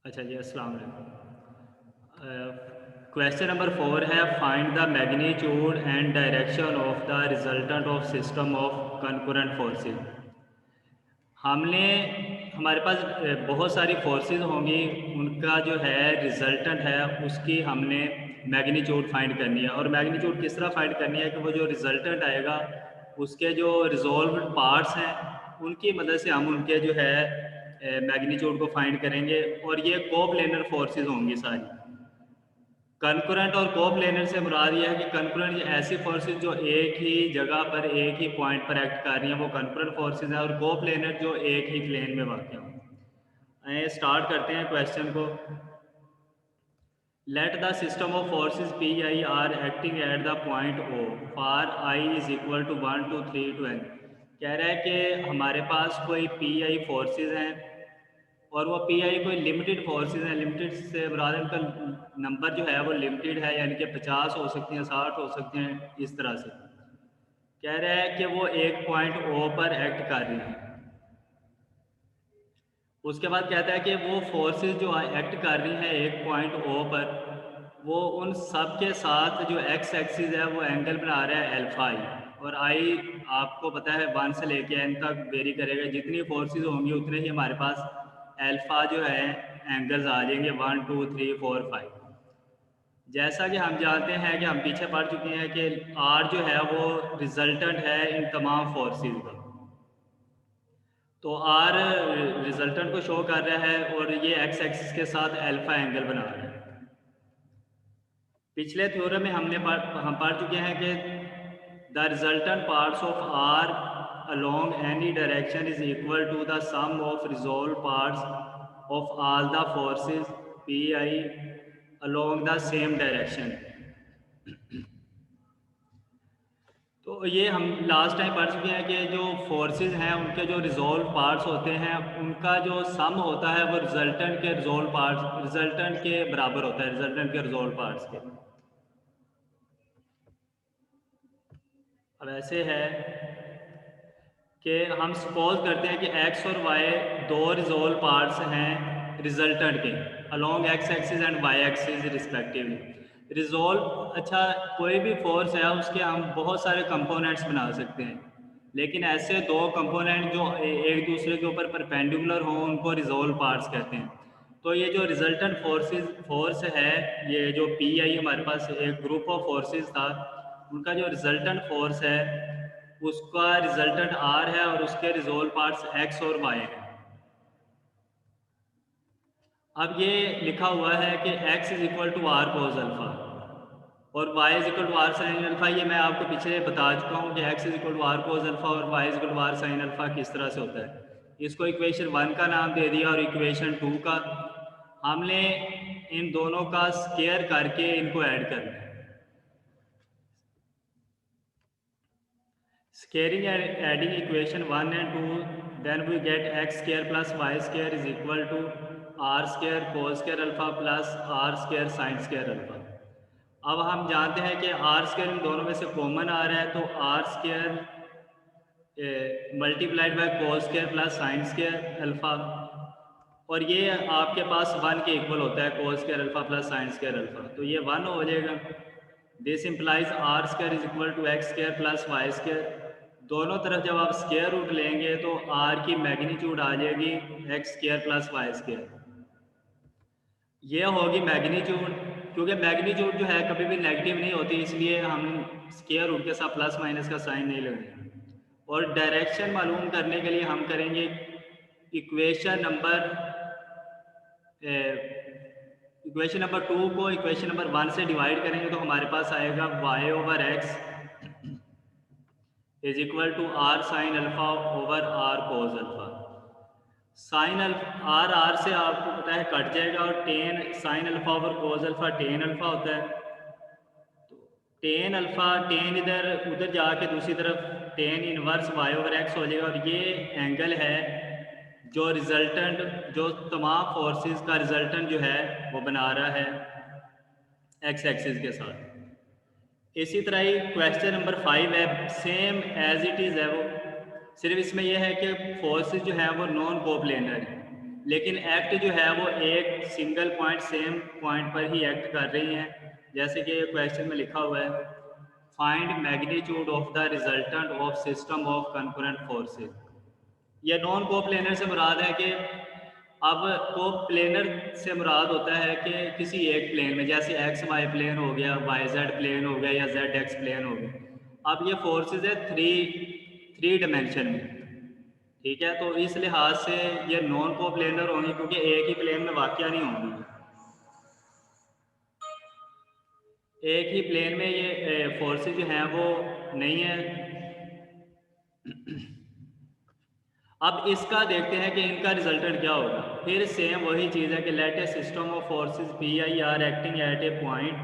अच्छा जी, अस्सलाम वालेकुम। क्वेश्चन नंबर 4 है, find the magnitude and direction of the resultant of system of concurrent forces. हमने हमारे पास बहुत सारी फोर्सेस होंगी, उनका जो है रिजल्टेंट है उसकी हमने मैग्नीट्यूड फाइंड करनी है। और मैग्नीट्यूड किस तरह फाइंड करनी है कि वो जो रिजल्टेंट आएगा उसके जो रिजॉल्व्ड पार्ट्स हैं उनकी मदद से हम उनके जो है मैग्नीट्यूड को फाइंड करेंगे। और ये कोप्लेनर फोर्सेस होंगी सारी। कंकरेंट और कोप्लेनर से मुराद ये है कि कंकरेंट ऐसी फोर्सेस जो एक ही जगह पर एक ही पॉइंट पर एक्ट कर रही हैं, वो कंकरेंट फोर्सेस हैं। और कोप्लेनर जो एक ही प्लेन में वाक़ हैं। स्टार्ट करते हैं क्वेश्चन को। Let the system of forces P i are acting at the point O for i is equal to 1 2 3 to n। कह रहा है कि हमारे पास कोई पी आई फोर्सेज हैं और वो पी आई कोई लिमिटेड फोर्सेज हैं। लिमिटेड से मुराद उनका नंबर जो है वो लिमिटेड है, यानी कि 50 हो सकती हैं, 60 हो सकते हैं, इस तरह से। कह रहा है कि वो एक पॉइंट ओ पर एक्ट कर रही हैं। उसके बाद कहता है कि वो फोर्सेस जो एक्ट कर रही हैं एक पॉइंट ओ पर, वो उन सब के साथ जो एक्स एक्सिस है वो एंगल बना रहा है अल्फा आई। और आई आपको पता है 1 से लेके n तक वेरी करेगा। जितनी फोर्सेस होंगी उतने ही हमारे पास अल्फा जो है एंगल्स आ जाएंगे, 1 2 3 4 5। जैसा कि हम जानते हैं कि हम पीछे पढ़ चुके हैं कि आर जो है वो रिजल्टेंट है इन तमाम फोर्सेस का। तो आर रिजल्टेंट को शो कर रहा है और ये एक्स एक्सिस के साथ अल्फा एंगल बना रहा है। पिछले थ्योरम में हम पढ़ चुके हैं कि the resultant parts of R along any direction is equal to the sum of resolve parts of all the forces P i along the same direction. तो ये हम लास्ट टाइम पढ़ चुके हैं कि जो फोर्सेस हैं उनके जो रिजॉल्व पार्ट्स होते हैं उनका जो सम होता है वो रिजल्टेंट के रिजॉल्व पार्ट्स रिजल्टेंट के बराबर होता है, रिजल्टेंट के रिजॉल्व पार्ट्स के। अब ऐसे है कि हम सपोज करते हैं कि x और y दो रिजॉल्व पार्ट्स हैं रिजल्टेंट के along x axis and y axis respectively. Resolve, अच्छा, कोई भी फोर्स है उसके हम बहुत सारे कंपोनेंट्स बना सकते हैं, लेकिन ऐसे दो कंपोनेंट जो एक दूसरे के ऊपर परपेंडिकुलर हों उनको रिजॉल्व पार्ट्स कहते हैं। तो ये जो रिजल्टेंट फोर्स है, ये जो पी आई हमारे पास एक ग्रुप ऑफ फोर्सेस था, उनका जो रिजल्टेंट फोर्स है उसका रिजल्टेंट आर है और उसके रिजॉल्व पार्ट्स एक्स और वाई हैं। अब ये लिखा हुआ है कि x is equal to R cos alpha और y is equal to R sine alpha. ये मैं आपको पीछे बता चुका हूँ कि x is equal to R cos alpha और y is equal to R sine alpha किस तरह से होता है। इसको इक्वेशन 1 का नाम दे दिया और इक्वेशन 2 का। हमने इन दोनों का स्केयर करके इनको ऐड करना है। Scaling and adding equation 1 and 2, then we get x square plus y square is equal to r square cos square alpha plus r square sin square alpha। अब हम जानते हैं कि r square इन दोनों में से कॉमन आ रहा है, तो r square multiplied by cos square plus sin square alpha, और ये आपके पास 1 के इक्वल होता है cos square alpha plus sin square alpha, तो ये 1 हो जाएगा। This implies R square is equal to x square plus y square. दोनों तरफ जब आप स्क्वायर रूट लेंगे तो आर की मैग्नीट्यूड आ जाएगी x square plus y square. ये होगी मैग्नीट्यूड। क्योंकि मैग्नीट्यूड जो है कभी भी नेगेटिव नहीं होती, इसलिए हम स्क्वायर रूट के साथ प्लस माइनस का साइन नहीं लगाएंगे। और डायरेक्शन मालूम करने के लिए हम करेंगे इक्वेशन नंबर 2 को इक्वेशन नंबर 1 से डिवाइड करेंगे तो हमारे पास आएगा y over x is equal to R sine alpha over R cos alpha. Sine alpha R R से आपको पता है कट जाएगा और tan sine alpha over cos alpha tan alpha होता है। तो टेन अल्फा, टेन इधर उधर जाके दूसरी तरफ tan inverse y over x हो जाएगा। और ये एंगल है जो रिजल्टेंट, जो तमाम फोर्सेस का रिजल्टेंट जो है वो बना रहा है एक्स एक्सिस के साथ। इसी तरह ही क्वेश्चन नंबर 5 है, सेम एज इट इज़ है वो, सिर्फ इसमें यह है कि फोर्सेस जो है वो नॉन कोप्लेनर है। लेकिन एक्ट जो है वो एक सिंगल पॉइंट सेम पॉइंट पर ही एक्ट कर रही हैं। जैसे कि क्वेश्चन में लिखा हुआ है, find magnitude of the resultant of system of concurrent forces. ये नॉन कोप्लेनर से मुराद है कि अब कोप्लेनर से मुराद होता है कि किसी एक प्लेन में, जैसे एक्स वाई प्लेन हो गया, वाई जेड प्लेन हो गया, या जेड एक्स प्लेन हो गया। अब ये फोर्सेस है थ्री डायमेंशन में, ठीक है। तो इस लिहाज से ये नॉन कोप्लेनर होंगी क्योंकि एक ही प्लेन में वाक़या नहीं होंगी, एक ही प्लेन में ये फोर्सेस जो हैं वो नहीं है। अब इसका देखते हैं कि इनका रिजल्टेंट क्या होगा। फिर सेम वही चीज़ है कि let a system of forces P i are acting at a point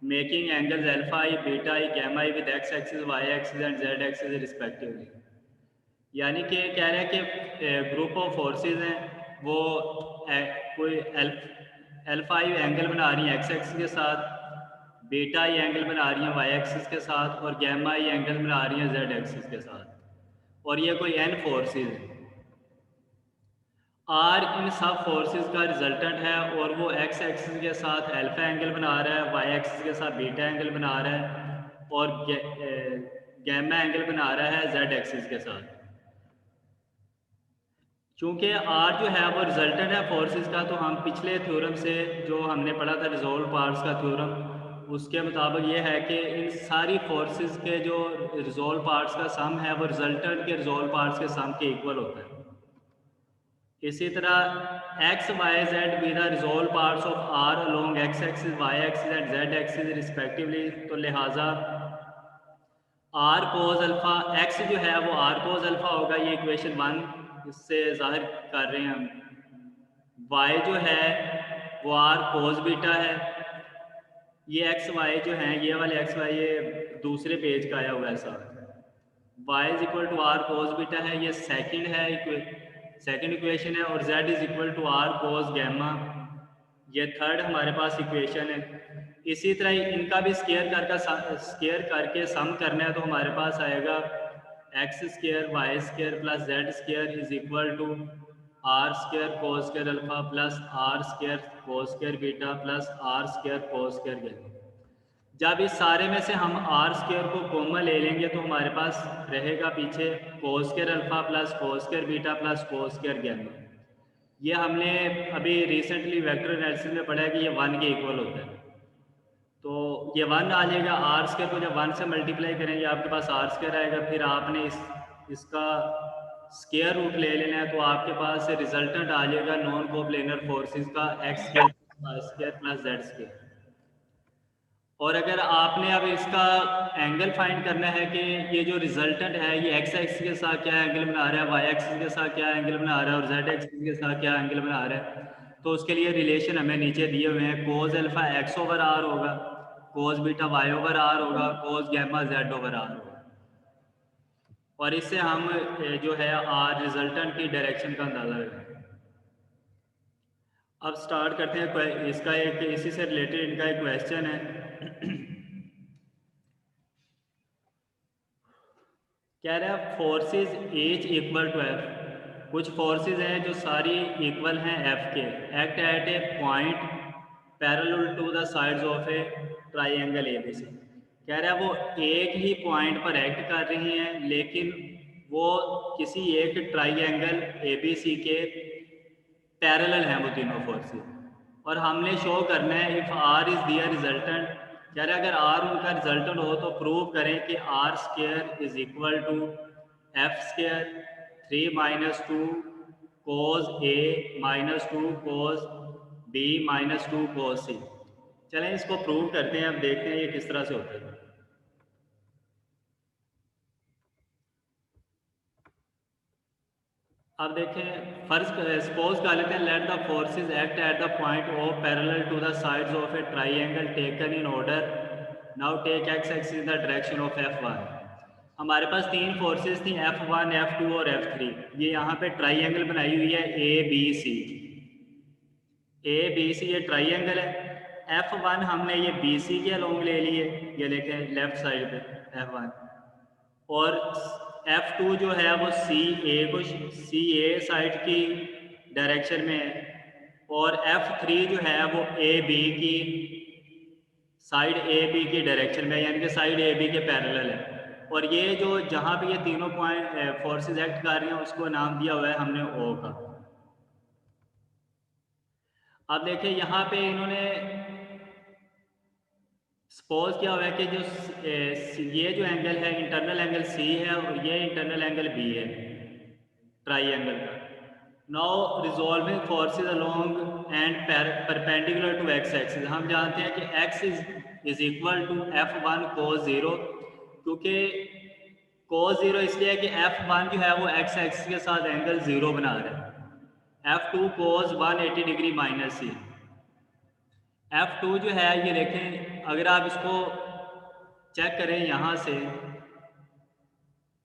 making angles alpha i, beta i, gamma i with x axis, y axis and z axis respectively. यानी कि कह रहे हैं कि ग्रुप ऑफ फोर्सेस हैं वो कोई alpha आई angle बना रही हैं एक्स एक्सिस के साथ, बीटा आई एंगल बना रही हैं वाई एक्सिस के साथ, और गैमा आई एंगल बना रही हैं जेड एक्सिस के साथ, और ये कोई एन फोर्सेस है। आर इन सब फोर्सेस का रिजल्टेंट है और वो एक्स एक्सिस के साथ अल्फा एंगल बना रहा है, वाई एक्सिस के साथ बीटा एंगल बना रहा है, और गैमा एंगल बना रहा है जेड एक्सिस के साथ। चूँकि आर जो है वो रिजल्टेंट है फोर्सेस का, तो हम पिछले थ्योरम से जो हमने पढ़ा था रिजोल्व पार्ट्स का थ्योरम, उसके मुताबिक ये है कि इन सारी फोर्सेस के जो रिजोल्व पार्ट्स का सम है वो रिजल्टेंट के रिजोल्व पार्ट्स के सम के इक्वल होता है। इसी तरह x y z be the resolve parts of R along x axis, y axis and z axis respectively. तो लिहाजा आर कोज अल्फा, एक्स जो है वो आर कोज अल्फा होगा, ये इक्वेशन 1 इससे जाहिर कर रहे हैं हम। वाई जो है वो आर कोज बीटा है। ये एक्स वाई जो है, ये वाले एक्स वाई ये दूसरे पेज का आया हुआ है साथ। y is equal to R cos beta है, ये सेकंड इक्वेशन है, और z is equal to R cos gamma, ये थर्ड हमारे पास इक्वेशन है। इसी तरह इनका भी स्केयर करके सम करना है, तो हमारे पास आएगा x square y square plus z square is equal to R square cos square alpha plus R square cos square beta plus R square cos square gamma. जब इस सारे में से हम आर स्क्वायर को कॉमन ले लेंगे तो हमारे पास रहेगा पीछे cos square alpha plus cos square beta plus cos square gamma. ये हमने अभी रिसेंटली वेक्टर एनालिसिस में पढ़ा है कि ये 1 के इक्वल होता है। तो ये 1 आ जाएगा, आर स्क्वायर को जब 1 से मल्टीप्लाई करेंगे आपके पास आर स्क्वायर आएगा, फिर आपने इसका स्क्वायर रूट ले लेना है, तो आपके पास रिजल्टेंट आ जाएगा नॉन कोप्लेनर फोर्सेस का x square plus Z square. और अगर आपने अब इसका एंगल फाइंड करना है कि ये जो रिजल्टेंट है ये एक्स एक्सिस के साथ क्या एंगल बना रहा है, वाई एक्सिस के साथ क्या एंगल बना रहा है, और जेड एक्सिस के साथ क्या एंगल बना रहा है, तो उसके लिए रिलेशन हमें नीचे दिए हुए हैं। कोज अल्फा एक्स ओवर आर होगा, कोज बीटा वाई ओवर आर होगा, कोज गैमा जेड ओवर आर होगा, और इससे हम जो है आर रिजल्टेंट की डायरेक्शन का अंदाज़ा लगाएंगे। अब स्टार्ट करते हैं इसका एक इसी से रिलेटेड इनका एक क्वेश्चन है। कह रहा है forces each equal to F. कुछ फोर्सेस हैं जो सारी इक्वल हैं एफ के, act at a point parallel to the sides of a triangle ABC. कह रहा है वो एक ही पॉइंट पर एक्ट कर रही हैं, लेकिन वो किसी एक ट्राइंगल एबीसी के पैरेलल हैं वो तीनों फोर्सेस, और हमने शो करना है if R is their resultant. कह रहे अगर आर उनका रिजल्टेंट हो तो प्रूव करें कि R square is equal to F square 3 minus 2 cos A minus 2 cos B minus 2 cos C. चलें इसको प्रूव करते हैं, अब देखते हैं ये किस तरह से होता है। अब देखें, फर्स्ट सपोज कर लेते हैं let the forces act at the point O parallel to the sides of a triangle taken in order. Now take x axis in the direction of F1। हमारे पास तीन फोर्सेस थी F1, F2 और F3। ये यहाँ पे triangle बनाई हुई है ABC। ABC ये ट्राइंगल है। F1 हमने ये BC के अलोंग ले लिए, ये देखें लेफ्ट साइड पे F1, और F2 जो है वो CA साइड की डायरेक्शन में है, और F3 जो है वो ए बी की साइड ए बी की डायरेक्शन में, यानी कि साइड ए बी के पैरेलल है। और ये जो जहाँ पे ये तीनों पॉइंट फोर्सेस एक्ट कर रही हैं उसको नाम दिया हुआ है हमने ओ का। अब देखिए यहाँ पे इन्होंने सपोज किया हुआ है कि जो ये जो एंगल है इंटरनल एंगल सी है और ये इंटरनल एंगल बी है ट्राइंगल का। Now resolving forces along and perpendicular to x axis, हम जानते हैं कि x is equal to F1 cos 0, क्योंकि cos 0 इसलिए है कि F1 जो है वो एक्स एक्सिस के साथ एंगल 0 बना रहा है। F2 cos 180 डिग्री माइनस सी। F2 जो है ये देखें, अगर आप इसको चेक करें यहाँ से,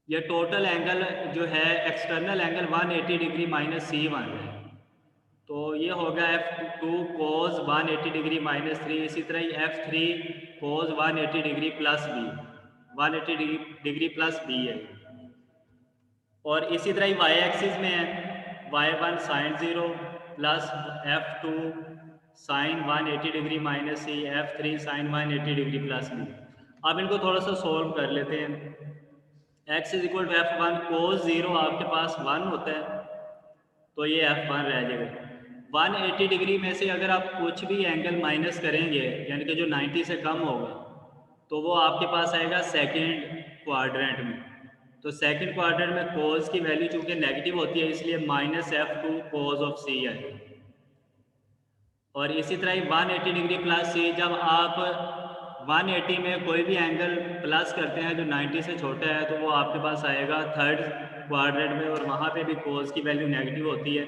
ये टोटल एंगल जो है एक्सटर्नल एंगल 180 डिग्री माइनस सी बन रहा है, तो ये होगा F2 cos 180 डिग्री माइनस 3। इसी तरह ही F3 cos 180 degree plus B, 180 degree plus B है। और इसी तरह ही वाई एक्सिस में है y1 sin 0 plus F2 sin 180 degree minus C, F3 sin 180 degree plus B. अब इनको थोड़ा सा सोल्व कर लेते हैं। x is equal to F1 cos 0 आपके पास 1 होता है, तो ये F1 रह जाएगा। 180 डिग्री में से अगर आप कुछ भी एंगल माइनस करेंगे, यानी कि जो 90 से कम होगा, तो वो आपके पास आएगा सेकंड क्वाड्रेंट में। तो सेकंड क्वाड्रेंट में cos की वैल्यू चूंकि नेगेटिव होती है इसलिए minus F2 cos of C है। और इसी तरह ही 180 डिग्री प्लस C, जब आप 180 में कोई भी एंगल प्लस करते हैं जो 90 से छोटा है, तो वो आपके पास आएगा थर्ड क्वाड्रेंट में, और वहाँ पे भी cos की वैल्यू नेगेटिव होती है,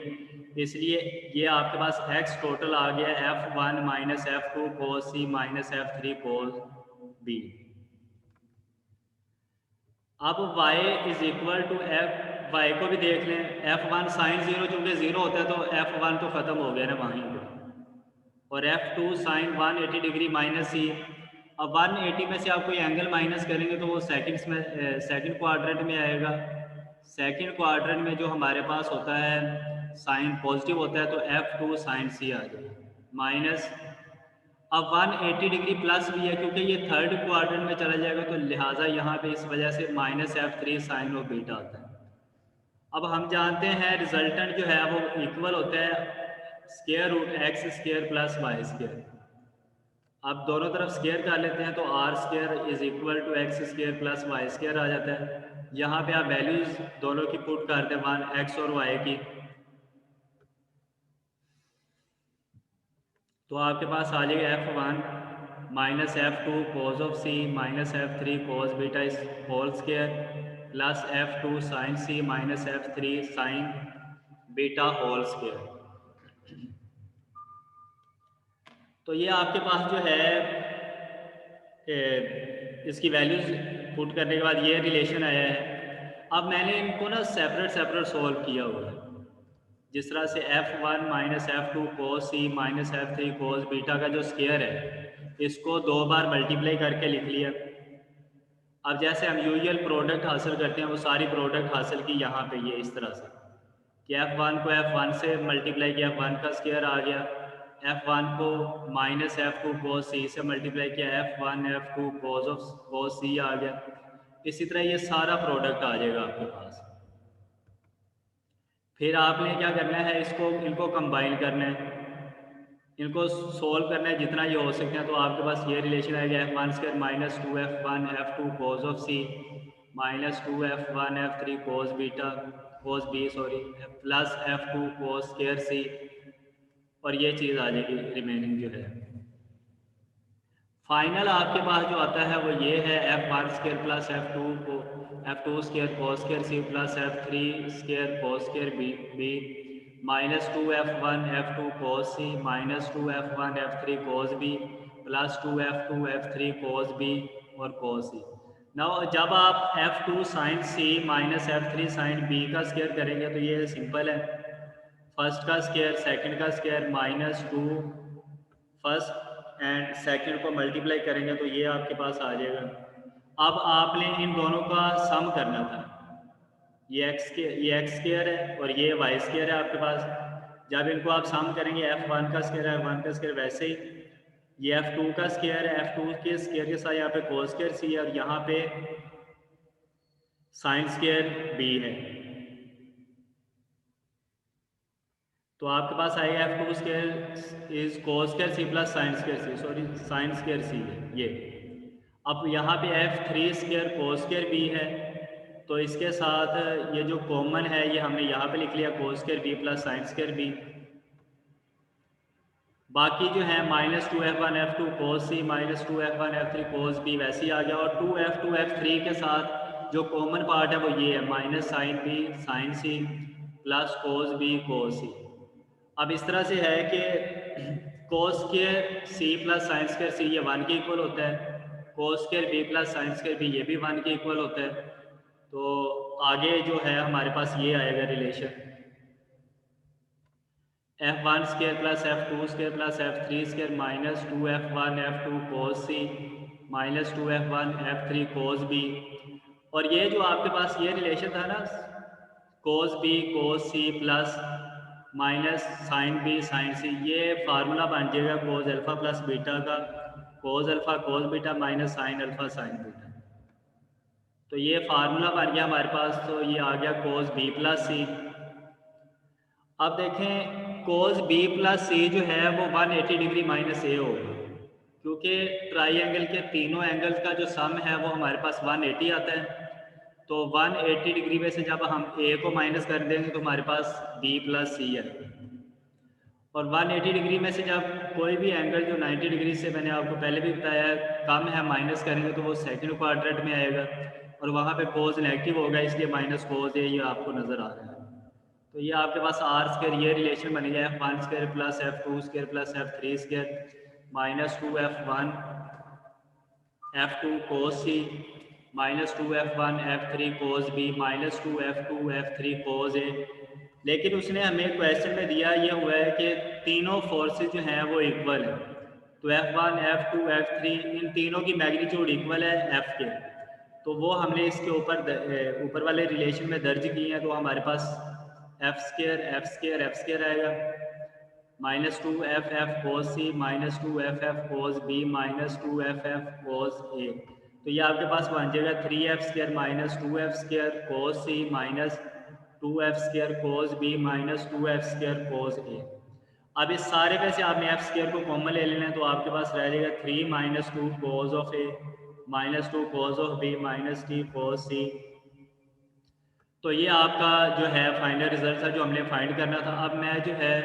इसलिए ये आपके पास x टोटल आ गया F1 minus F2 cos C minus F3 cos B। अब y is equal to y को भी देख लें, F1 sin 0 चूँकि 0 होता है तो F1 तो ख़त्म हो गया ना वहीं पे, और F2 sin 180 डिग्री माइनस सी। अब 180 में से आप कोई एंगल माइनस करेंगे तो वो सेकंड क्वाड्रेंट में आएगा। सेकंड क्वाड्रेंट में जो हमारे पास होता है साइन पॉजिटिव होता है, तो F2 sin C आ जाएगा माइनस। अब 180 डिग्री प्लस भी है क्योंकि ये थर्ड क्वाड्रेंट में चला जाएगा, तो लिहाजा यहाँ पे इस वजह से minus F3 sign of beta आता है। अब हम जानते हैं रिजल्टेंट जो है वो इक्वल होता है square root x square plus y square. अब दोनों तरफ स्क्वायर कर लेते हैं तो r square is equal to x square plus y square आ जाता है। यहाँ पे आप वैल्यूज दोनों की पुट करते हैं, वन एक्स और वाई की, तो आपके पास आ जाएगा F1 minus F2 cos of C minus F3 cos beta इस whole square plus F2 sin C minus F3 sin beta whole square. तो ये आपके पास जो है इसकी वैल्यूज पुट करने के बाद ये रिलेशन आया है। अब मैंने इनको ना सेपरेट सॉल्व किया हुआ है, जिस तरह से F1 minus F2 cos C minus F3 cos beta का जो स्क्वायर है इसको 2 बार मल्टीप्लाई करके लिख लिया। अब जैसे हम यूजुअल प्रोडक्ट हासिल करते हैं वो सारी प्रोडक्ट हासिल की यहाँ पे ये इस तरह से कि F1 को F1 से मल्टीप्लाई किया, F1 का स्क्वायर आ गया, F1 को माइनस F2 cos C से मल्टीप्लाई किया, F1 F2 cos C आ गया। इसी तरह ये सारा प्रोडक्ट आ जाएगा आपके पास। फिर आपने क्या करना है, इनको कंबाइन करना है, इनको सोल्व करना है जितना ये हो सकते हैं। तो आपके पास ये रिलेशन आएगा F1 square minus 2F1 F2 cos of C minus 2F1 F3 cos B plus F2 cos square C, और ये चीज़ आ जाएगी रिमेनिंग जो है। फाइनल आपके पास जो आता है वो ये है F1 square plus F2 square cos square C plus F3 square cos square B minus 2F1 F2 cos C minus 2F1 F3 cos B plus 2F2 F3 cos B और cos C। नाउ जब आप F2 sin C minus F3 sin B का square करेंगे तो ये simple है, first का square second का square minus 2 first and second को मल्टीप्लाई करेंगे तो ये आपके पास आ जाएगा। अब आपने इन दोनों का सम करना था, ये एक्स स्क्वायर है और ये वाई स्क्वायर है आपके पास, जब इनको आप सम करेंगे f1 का स्क्वायर f1 का स्क्वायर, वैसे ही ये f2 का स्क्वायर है, f2 के स्क्वायर के साथ यहाँ पे कोस स्क्वायर c है और यहाँ पे साइन स्क्वायर b है। तो आपके पास आएगा f2 square is cos square c plus sine square c, sorry sine square c है ये। अब यहाँ पे f3 square cos square b है, तो इसके साथ ये जो कॉमन है ये हमने यहाँ पे लिख लिया cos square b plus sine square b। बाकी जो है -2f1 f2 cos c -2f1 f3 cos b वैसे ही आ गया। और 2f2 f3 के साथ जो कॉमन पार्ट है वो ये है minus sine b sine c plus cos b cos c। अब इस तरह से है कि cos square c plus sine square c ये 1 के इक्वल होता है, cos square b plus sine square b ये भी 1 के इक्वल होता है। तो आगे जो है हमारे पास ये आएगा relation f1 square plus f2 square plus f3 square minus 2f1 f2 cos c minus 2f1 f3 cos b। और ये जो आपके पास ये रिलेशन था ना cos b cos c plus minus sine b sine c, ये फार्मूला बन जाएगा cos अल्फा प्लस बीटा का, cos alpha cos beta minus sine alpha sine beta. तो ये फार्मूला बन गया हमारे पास, तो ये आ गया cos b प्लस c। अब देखें cos b प्लस c जो है वो 180 डिग्री माइनस ए होगा, क्योंकि ट्राइंगल के तीनों एंगल्स का जो सम है वो हमारे पास 180 आता है। तो 180 डिग्री में से जब हम a को माइनस कर देंगे तो हमारे पास b प्लस c है। और 180 डिग्री में से जब कोई भी एंगल जो 90 डिग्री से मैंने आपको पहले भी बताया कम है माइनस करेंगे तो वो सेकंड क्वाड्रेंट में आएगा, और वहाँ पे कोस नेगेटिव होगा इसलिए माइनस कोस है, ये आपको नज़र आ रहा है। तो ये आपके पास आर स्क्वायर ये रिलेशन बन गया f1 square plus f2 square plus f3 square minus 2f1 f2 cos c minus 2f1 f3 cos b minus 2f2 f3 cos a। लेकिन उसने हमें क्वेश्चन में दिया ये हुआ है कि तीनों फोर्सेस जो हैं वो इक्वल है, तो f1 f2 f3 इन तीनों की मैग्नीट्यूड इक्वल है f के, तो वो हमने इसके ऊपर वाले रिलेशन में दर्ज किए हैं। तो हमारे पास एफ स्क्वायर आएगा minus 2f cos c minus 2f cos b minus 2f cos a। तो ये आपके पास बन जाएगा 3f square minus 2f square cos c minus 2f square cos b minus 2f square cos a। अब इस सारे में से आपने f स्क्वायर को कॉमन ले लेना है, तो आपके पास रह जाएगा 3 minus 2 cos of a minus 2 cos of b minus 3 cos c। तो ये आपका जो है फाइनल रिजल्ट था जो हमने फाइंड करना था। अब मैं जो है